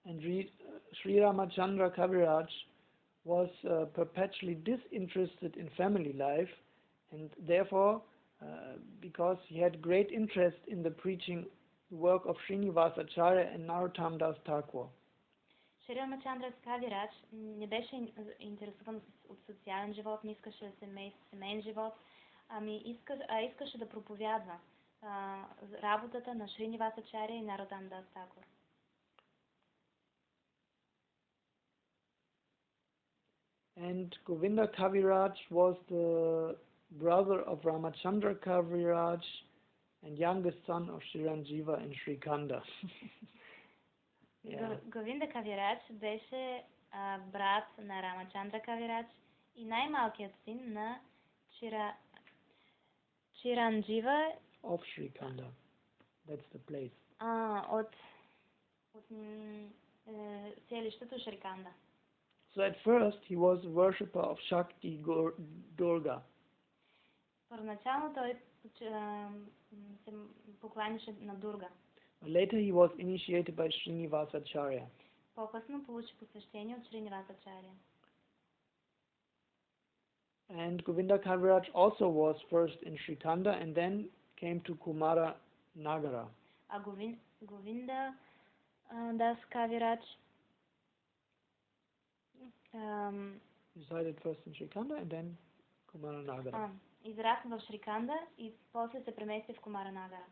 And Sri Ramachandra Kaviraj was perpetually disinterested in family life, and therefore, because he had great interest in the preaching work of Srinivasacharya and Narottam Das Thakur. Шри Рамачандра Кавирадж не беше интересуван от социален живот, не искаше семейен живот, искаше да проповядва работата на Шринивасачаря и Наротам Дас Такур. And Govinda Kaviraj was the brother of Ramachandra Kaviraj and youngest son of Chiranjiva and Shrikanda. Говинда Кавирадж беше брат на Рамачандра Кавирадж и най-малкият син на Chiranjiva of Shrikanda. That's the place. От селището Шриканда. So at first he was a worshipper of Shakti Durga. Първоначално той се покланяше на Дурга. Later he was initiated by Srinivasacharya. По-късно получи посвещение от Шринивасачаря. And Govinda Kaviraj also was first in Srikanda and then came to Kumara Nagara. Говинда Das Kaviraj resided first in Srikanda and then Kumara Nagara. Израсна в Шриканда и после се премести в Кумара Нагара.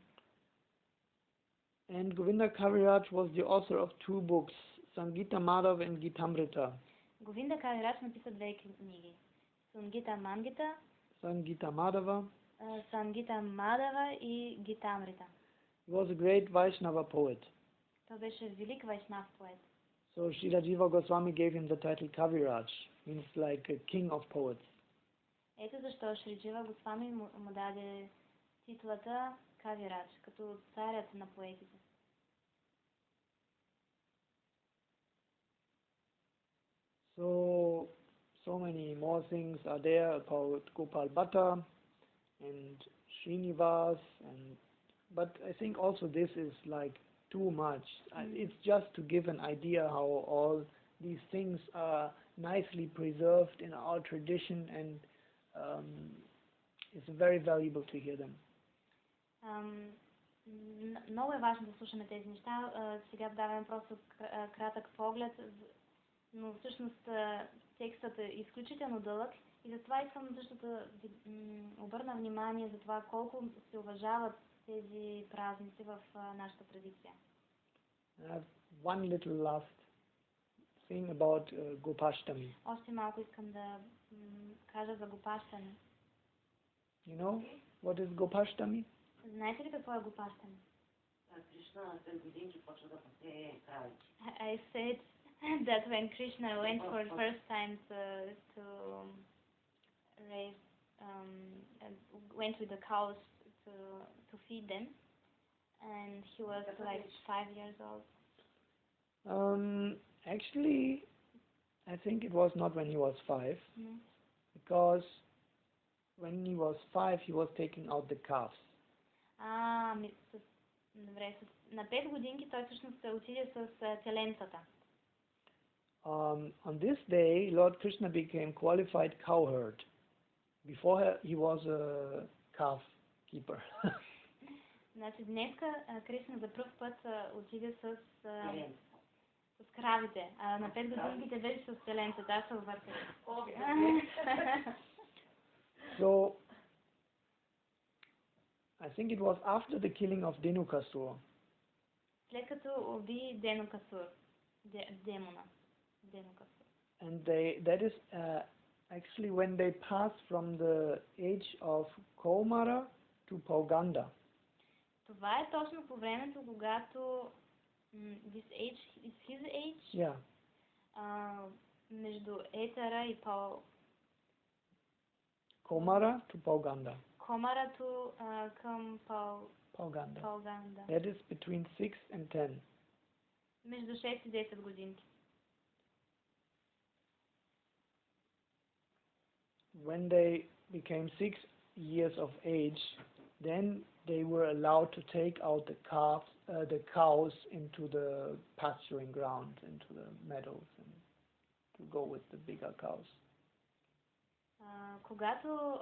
And Govinda Kaviraj was the author of two books, Sangita Madhava and Gitamrita. Говинда Кавирач написа две книги. Сангита Madhava. Сангита Мадава и Гитамрита. He was a great Vaishnava poet. Той беше велик вайшнав поет. So Srila Jiva Goswami gave him the title Kaviraj, means like a king of poets. Ето защо Шри Джива Госвами му даде титлата Кавирач, като царят на поетите. So many more things are there about Gopal Bhatta and Srinivas, but I think also this is like too much. It's just to give an idea how all these things are nicely preserved in our tradition, and it's very valuable to hear them. Много е важно да слушаме тези неща. Сега даваме просто кратък поглед, но всъщност текстът е изключително дълъг и затова искам също да обърна внимание за това колко се уважават тези празници в нашата традиция. One little last thing about Gopastami. Още малко искам да кажа за Гопастами. You know what is Gopastami? Знаете ли какво е Гопастами? Кришна на 5 години почва да пасе кравите. I said that when Krishna went for the first time to raise, went with the cows to feed them, and he was like 5 years old. Actually, I think it was not when he was 5, because when he was 5, he was taking out the calves. Добре, на 5 годинки той всъщност се отиде с теленцата. On this day, Lord Krishna became qualified cowherd. Before he was a calf keeper. Значи днеска Кришна за пръв път отиде с кравите, а на 5 годинките беше с теленцата. Аз се обърках. So, I think it was after the killing of Dhenukasura. След като уби Денукасур, демона. And that is actually when they pass from the age of Kaumara to Pauganda. Това е точно по времето, когато this age is his age. Yeah. Между Етара и Kaumara to Pauganda. Комарато към Pauganda. Pauganda. That is between 6 and 10. Между 6 и 10 годинки. When they became 6 years of age, then they were allowed to take out the cows into the pasturing ground, into the meadows, and to go with the bigger cows. Когато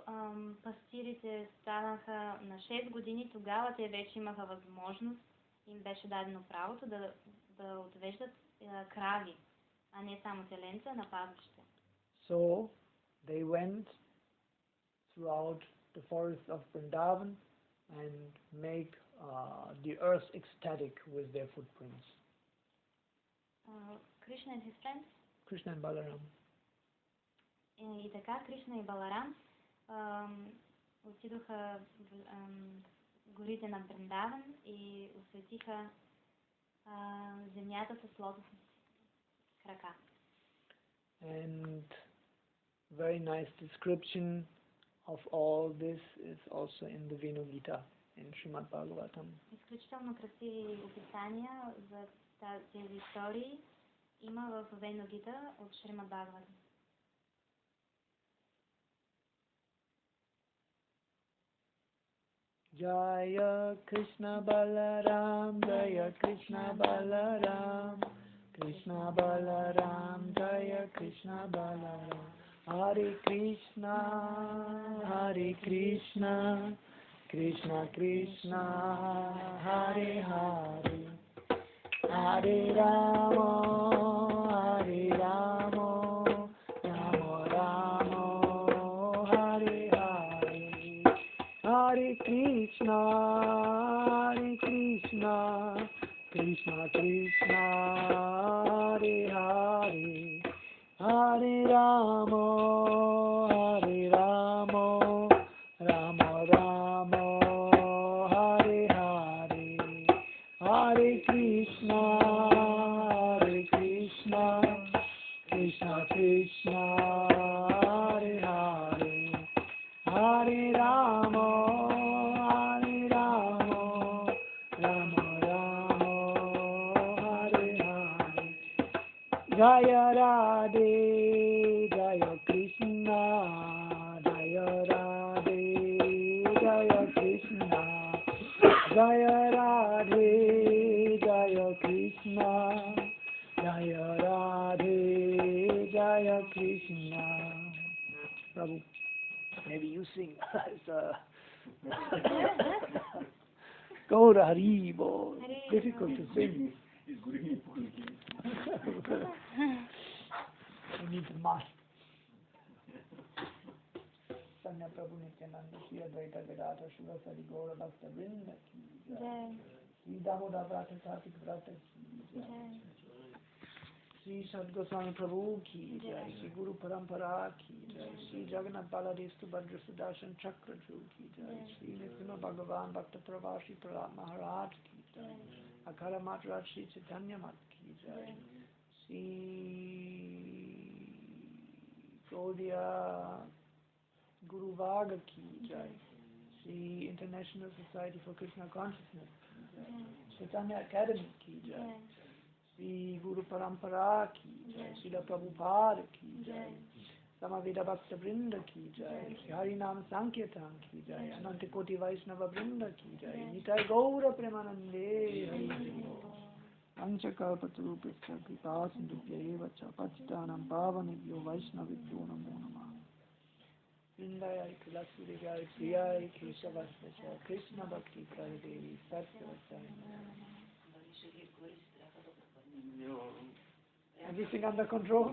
пастирите станаха на 6 години, тогава те вече имаха възможност, им беше дадено правото да отвеждат крави, а не само теленца на пазище. So they went throughout the forest of Vrindavan and make the earth ecstatic with their footprints. Krishna and his friends? Krishna and Balaram. И така Кришна и Баларам отидоха в горите на Вриндаван и осветиха земята с лотосни крака. And very nice description of all this is also in the Venu Gita, in Shrimad Bhagavatam. Изключително красиви описания за тези истории има в Вену Гита от Шримад Бхагаватам. Jaya Krishna Balaram, Jaya Krishna Balaram, Krishna Balaram, Jaya Krishna Balaram, Hare Krishna, Krishna Krishna, Hare Hare, Hare Rama, Rama Rama, Hare Hare, Hare Krishna, Krishna Krishna, Hare Hare, Hare Rama, Rama Rama, Hare Hare, Hare Krishna, Krishna Krishna, Hare Hare, Hare Rama, Rama Rama, Hare Hare. Jaya Radhe, Jaya Krishna, Jaya Radhe, Jaya Krishna, Jaya Radhe, Jaya Krishna, Jaya Radhe, Jaya Krishna. Prabhu, maybe you sing. Go to Hari Bol. Difficult to sing. We need to master. Sanya Prabhu Nityananda Shri Advaita Vedanta Shiva Sari Gaura Bhakta Vrinda Ki Jai, Shri Damoda Vrata Kartik Vrata Ki Jai, Shri Sadgoswami Prabhu Ki Jai, Shri Guru Parampara Ki Jai, Shri Jagannath Baladestu Bhadra Sudarshan Chakra Dhru Ki Jai, Shri Nrsimha Bhagavan Bhakta Pravashi Prahlad Maharaj Ki Jai, Akara Matraj Shri Chaitanya Mat Ki Jai, Shri Gaudiya Guru Vaga Ki Jai, Shri International Society for Krishna Consciousness Ki Jai, Chaitanya Academy Ki Jai, Shri Guru Parampara Ki Jai, Srila Prabhupada Ki Jai, Samaveda Bhakta Vrinda Ki Jai, Shri Harinam Sankirtan Ki Jai, Ananta Koti Vaishnava Vrinda Ki Jai, Nitai Gaura Premanande Hari Hari. Panchakalpatarupesya Kripa Sindhubhya Eva Cha Patitanam Pavanebhyo Vaishnavibhyo Namo Namah. Vrindayai Tulasi Devai Priyai Keshavasya Krishna Bhakti Pradadevi Satyavasya. Everything under control?